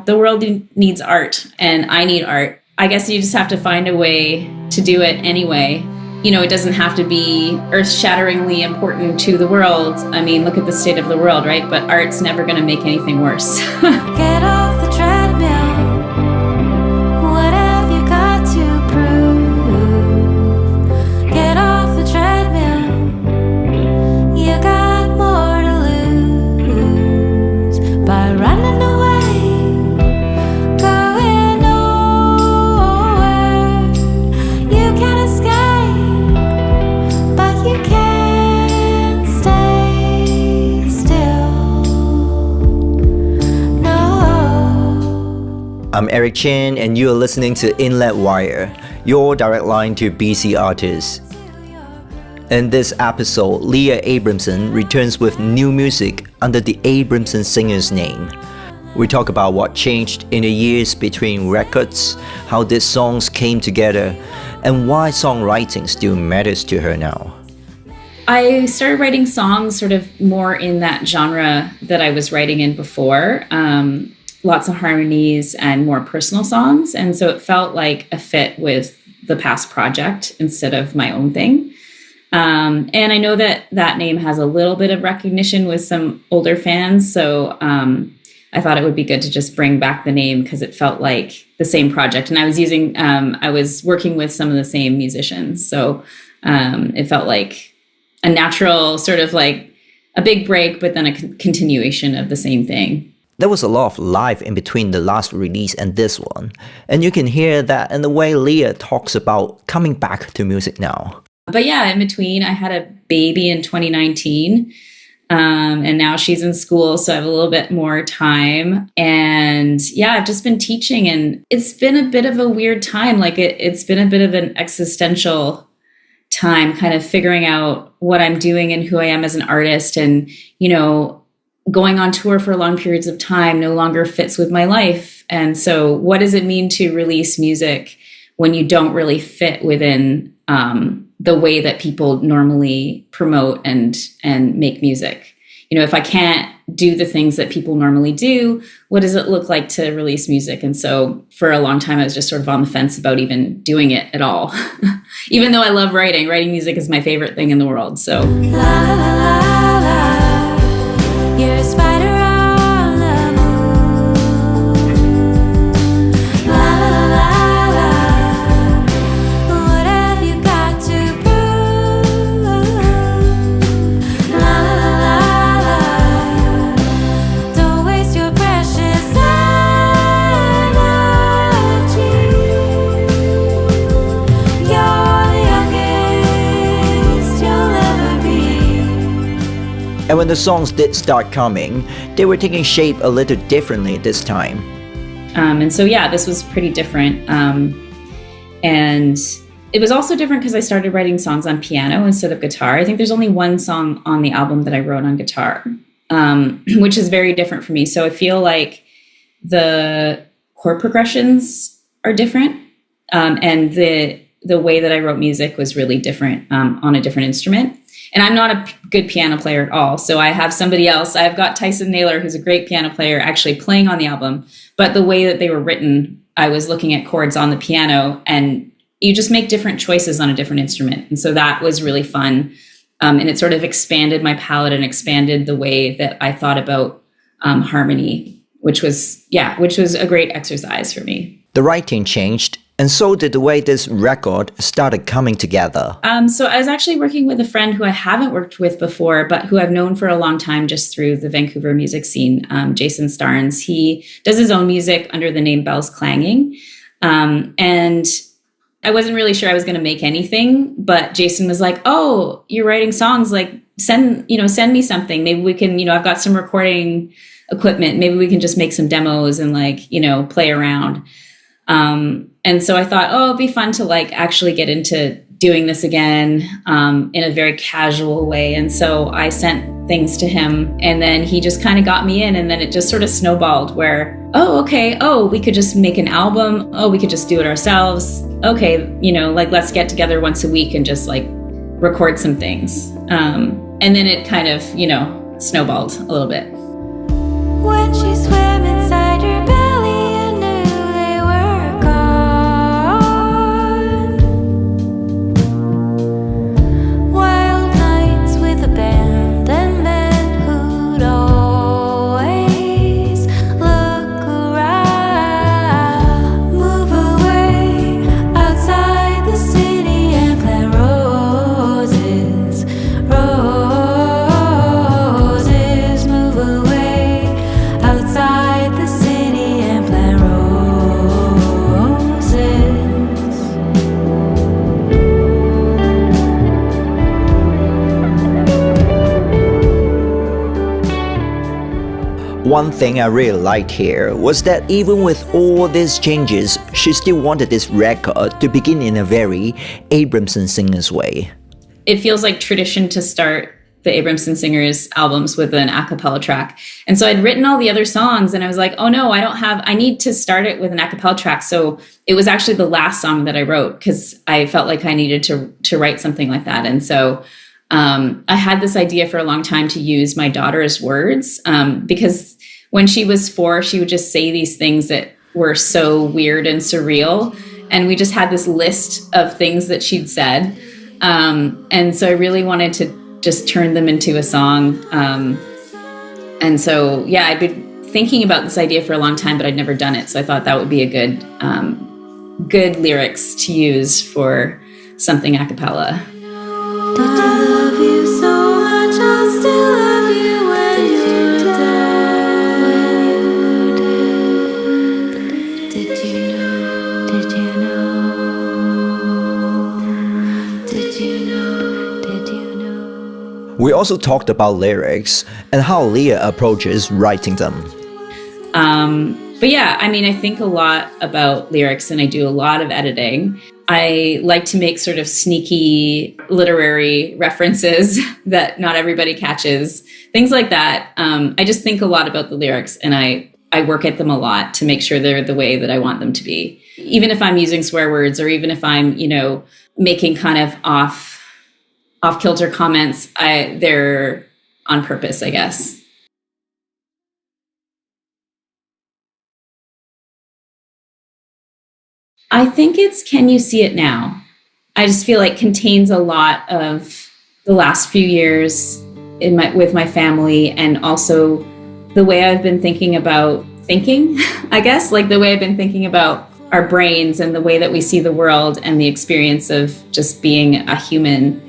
The world needs art, and I need art. I guess you just have to find a way to do it anyway. It doesn't have to be earth-shatteringly important to the world. I mean, look at the state of the world, right? But art's never going to make anything worse. Get off the treadmill. What have you got to prove? Get off the treadmill. You got more to lose by running away, going nowhere. You can escape, but you can't stay still. No. I'm Eric Chen, and you are listening to Inlet Wire, your direct line to BC artists. In this episode, Leah Abramson returns with new music under the Abramson Singers name. We talk about what changed in the years between records, how these songs came together, and why songwriting still matters to her now. I started writing songs sort of more in that genre that I was writing in before. Lots of harmonies and more personal songs. And so it felt like a fit with the past project instead of my own thing. And I know that name has a little bit of recognition with some older fans. So I thought it would be good to just bring back the name because it felt like the same project. And I was working with some of the same musicians. So it felt like a natural sort of like a big break, but then a continuation of the same thing. There was a lot of life in between the last release and this one, and you can hear that in the way Leah talks about coming back to music now. But yeah, in between, I had a baby in 2019, and now she's in school, so I have a little bit more time. And yeah, I've just been teaching, and it's been a bit of a weird time. Like it's been a bit of an existential time, kind of figuring out what I'm doing and who I am as an artist, and going on tour for long periods of time no longer fits with my life. And so what does it mean to release music when you don't really fit within the way that people normally promote and make music? If I can't do the things that people normally do, what does it look like to release music? And so for a long time, I was just sort of on the fence about even doing it at all. Even though I love writing music is my favorite thing in the world. So. La, la, la, la. You're a spider on the moon. La la la la. What have you got to prove? La la la la. Don't waste your precious energy. You're the youngest you'll ever be. And when the songs did start coming, they were taking shape a little differently this time. And so, yeah, this was pretty different. And it was also different because I started writing songs on piano instead of guitar. I think there's only one song on the album that I wrote on guitar, which is very different for me. So I feel like the chord progressions are different. And the way that I wrote music was really different on a different instrument. And I'm not a good piano player at all. So I have somebody else. I've got Tyson Naylor, who's a great piano player, actually playing on the album. But the way that they were written, I was looking at chords on the piano, and you just make different choices on a different instrument. And so that was really fun. And it sort of expanded my palette and expanded the way that I thought about harmony, which was a great exercise for me. The writing changed, and so did the way this record started coming together. So I was actually working with a friend who I haven't worked with before, but who I've known for a long time just through the Vancouver music scene, Jason Starnes. He does his own music under the name Bells Clanging. And I wasn't really sure I was going to make anything, but Jason was like, "Oh, you're writing songs, like send me something. Maybe we can, I've got some recording equipment. Maybe we can just make some demos and play around." And so I thought, it'd be fun to actually get into doing this again in a very casual way. And so I sent things to him, and then he just kind of got me in, and then it just sort of snowballed where, we could just make an album. We could just do it ourselves. Okay, let's get together once a week and just record some things. And then it kind of, snowballed a little bit. When she swam inside your belly, One thing I really liked here was that even with all these changes, she still wanted this record to begin in a very Abramson Singers way. It feels like tradition to start the Abramson Singers albums with an a cappella track. And so I'd written all the other songs and I was like, oh no, I need to start it with an a cappella track. So it was actually the last song that I wrote because I felt like I needed to write something like that. And so I had this idea for a long time to use my daughter's words because when she was 4, she would just say these things that were so weird and surreal. And we just had this list of things that she'd said. And so I really wanted to just turn them into a song. And so, yeah, I'd been thinking about this idea for a long time, but I'd never done it. So I thought that would be a good lyrics to use for something a cappella. Did I love you so much? I'll still love you when you're dead. Did you know? Did you know? Did you know? Did you know? We also talked about lyrics and how Leah approaches writing them. But yeah, I mean, I think a lot about lyrics and I do a lot of editing. I like to make sort of sneaky literary references that not everybody catches, things like that. I just think a lot about the lyrics and I work at them a lot to make sure they're the way that I want them to be. Even if I'm using swear words or even if I'm, making kind of off-kilter comments, they're on purpose, I guess. I think it's Can You See It Now? I just feel like contains a lot of the last few years with my family and also the way I've been thinking about thinking, I guess, like the way I've been thinking about our brains and the way that we see the world and the experience of just being a human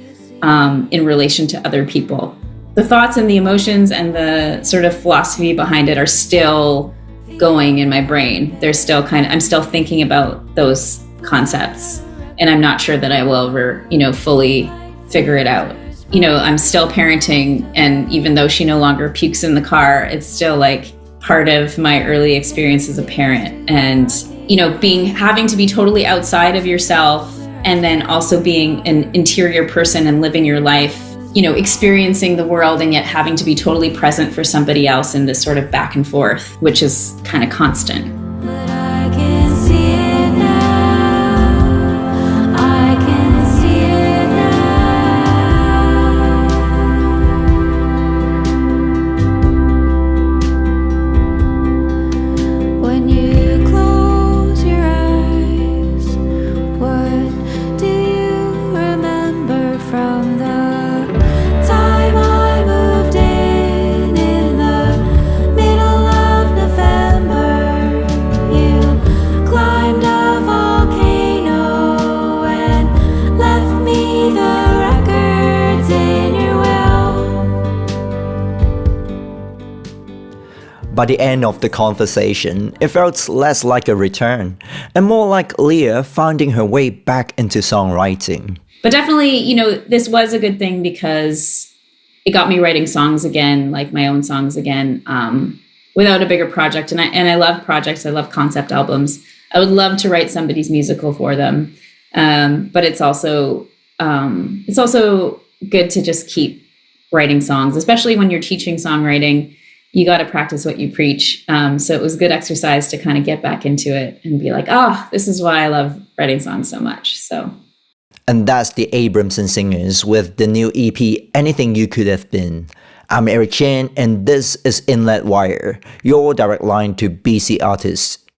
in relation to other people. The thoughts and the emotions and the sort of philosophy behind it are still going in my brain. They're still I'm still thinking about those concepts and I'm not sure that I will ever, fully figure it out. I'm still parenting and even though she no longer pukes in the car, it's still like part of my early experience as a parent and, having to be totally outside of yourself and then also being an interior person and living your life, experiencing the world and yet having to be totally present for somebody else in this sort of back and forth, which is kind of constant. But I can see it now. I can see it now. When you close your eyes, what do you remember from the time I moved in the middle of November? You climbed a volcano and left me the records in your well. By the end of the conversation, it felt less like a return and more like Leah finding her way back into songwriting. But definitely, this was a good thing because it got me writing songs again, like my own songs again, without a bigger project. And I love projects. I love concept albums. I would love to write somebody's musical for them. But it's also good to just keep writing songs, especially when you're teaching songwriting. You got to practice what you preach. So it was good exercise to kind of get back into it and be like, this is why I love writing songs so much. So. And that's the Abramson Singers with the new EP, Anything You Could Have Been. I'm Eric Chen, and this is Inlet Wire, your direct line to BC artists.